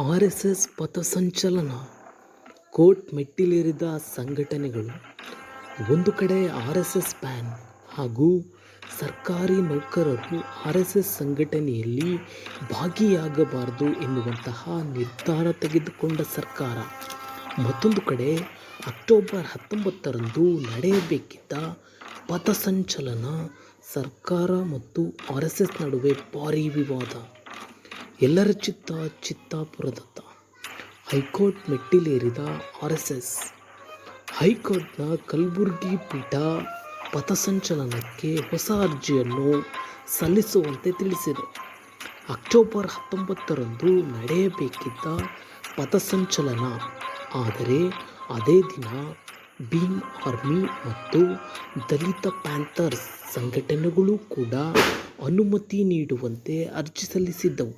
RSS ಪಥಸಂಚಲನ. Court ಮೆಟ್ಟಿಲೇರಿದ ಸಂಘಟನೆಗಳು. ಒಂದು ಕಡೆ ಆರ್ಎಸ್ಎಸ್ ಬ್ಯಾನ್ ಹಾಗೂ ಸರ್ಕಾರಿ ನೌಕರರು ಆರ್ಎಸ್ಎಸ್ ಸಂಘಟನೆಯಲ್ಲಿ ಭಾಗಿಯಾಗಬಾರದು ಎನ್ನುವಂತಹ ನಿರ್ಧಾರ ತೆಗೆದುಕೊಂಡ ಸರ್ಕಾರ. ಮತ್ತೊಂದು ಕಡೆ ಅಕ್ಟೋಬರ್ 19ರಂದು ನಡೆಯಬೇಕಿದ್ದ ಪಥಸಂಚಲನ. ಸರ್ಕಾರ ಮತ್ತು ಆರ್ಎಸ್ಎಸ್ ನಡುವೆ ಭಾರೀ ವಿವಾದ. ಎಲ್ಲರ ಚಿತ್ತ ಚಿತ್ತಾಪುರದತ್ತ. High court ಮೆಟ್ಟಿಲೇರಿದ RSS. ಹೈಕೋರ್ಟ್ನ ಕಲಬುರಗಿ ಪೀಠ ಪಥಸಂಚಲನಕ್ಕೆ ಹೊಸ ಅರ್ಜಿಯನ್ನು ಸಲ್ಲಿಸುವಂತೆ ತಿಳಿಸಿದೆ. ಅಕ್ಟೋಬರ್ 19ರಂದು ನಡೆಯಬೇಕಿದ್ದ ಪಥಸಂಚಲನ. ಆದರೆ ಅದೇ ದಿನ ಭೀಮ್ ಆರ್ಮಿ ಮತ್ತು ದಲಿತ ಪ್ಯಾಂಥರ್ಸ್ ಸಂಘಟನೆಗಳು ಕೂಡ ಅನುಮತಿ ನೀಡುವಂತೆ ಅರ್ಜಿ ಸಲ್ಲಿಸಿದ್ದವು.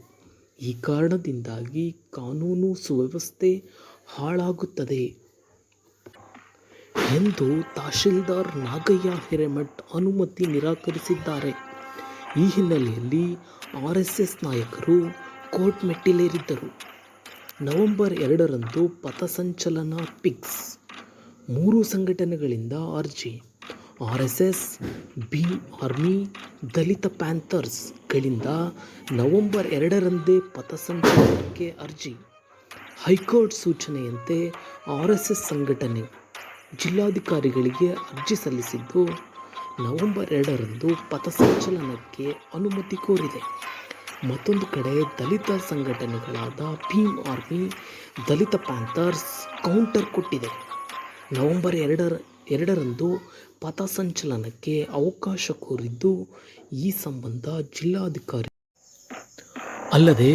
ಈ ಕಾರಣದಿಂದಾಗಿ ಕಾನೂನು ಸುವ್ಯವಸ್ಥೆ ಹಾಳಾಗುತ್ತದೆ ಎಂದು ತಹಶೀಲ್ದಾರ್ ನಾಗಯ್ಯ ಹಿರೇಮಠ್ ಅನುಮತಿ ನಿರಾಕರಿಸಿದ್ದಾರೆ. ಈ ಹಿನ್ನೆಲೆಯಲ್ಲಿ ಆರ್ಎಸ್ಎಸ್ ನಾಯಕರು ಕೋರ್ಟ್ ಮೆಟ್ಟಿಲೇರಿದ್ದರು. ನವೆಂಬರ್ 2ರಂದು ಪಥಸಂಚಲನ ಫಿಕ್ಸ್. 3 ಸಂಘಟನೆಗಳಿಂದ ಅರ್ಜಿ. ಆರ್ಎಸ್ಎಸ್, ಭೀಮ್ ಆರ್ಮಿ, ದಲಿತ ಪ್ಯಾಂಥರ್ಸ್ ಗಳಿಂದ ನವೆಂಬರ್ 2ರಂದೇ ಪಥಸಂಚಲನಕ್ಕೆ ಅರ್ಜಿ. ಹೈಕೋರ್ಟ್ ಸೂಚನೆಯಂತೆ ಆರ್ಎಸ್ಎಸ್ ಸಂಘಟನೆ ಜಿಲ್ಲಾಧಿಕಾರಿಗಳಿಗೆ ಅರ್ಜಿ ಸಲ್ಲಿಸಿದ್ದು, ನವೆಂಬರ್ 2ರಂದು ಪಥಸಂಚಲನಕ್ಕೆ ಅನುಮತಿ ಕೋರಿದೆ. ಮತ್ತೊಂದು ಕಡೆ ದಲಿತ ಸಂಘಟನೆಗಳಾದ ಭೀಮ್ ಆರ್ಮಿ, ದಲಿತ ಪ್ಯಾಂಥರ್ಸ್ ಕೌಂಟರ್ ಕೊಟ್ಟಿದೆ. ನವೆಂಬರ್ 2ರಂದು ಪಥಸಂಚಲನಕ್ಕೆ ಅವಕಾಶ ಕೋರಿದ್ದು, ಈ ಸಂಬಂಧ ಜಿಲ್ಲಾಧಿಕಾರಿ ಅಲ್ಲದೆ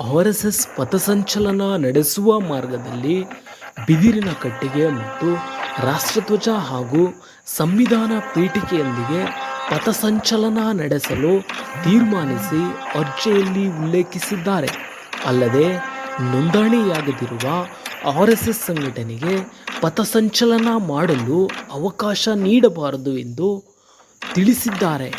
ಆರ್ಎಸ್ಎಸ್ ಪಥಸಂಚಲನ ನಡೆಸುವ ಮಾರ್ಗದಲ್ಲಿ ಬಿದಿರಿನ ಕಟ್ಟಿಗೆ ಮತ್ತು ರಾಷ್ಟ್ರಧ್ವಜ ಹಾಗೂ ಸಂವಿಧಾನ ಪೀಠಿಕೆಯೊಂದಿಗೆ ಪಥಸಂಚಲನ ನಡೆಸಲು ತೀರ್ಮಾನಿಸಿ ಅರ್ಜಿಯಲ್ಲಿ ಉಲ್ಲೇಖಿಸಿದ್ದಾರೆ. ಅಲ್ಲದೆ ನೋಂದಣಿಯಾಗದಿರುವ ಆರ್ಎಸ್ಎಸ್ ಸಂಘಟನೆಗೆ ಪಥಸಂಚಲನ ಮಾಡಲು ಅವಕಾಶ ನೀಡಬಾರದು ಎಂದು ತಿಳಿಸಿದ್ದಾರೆ.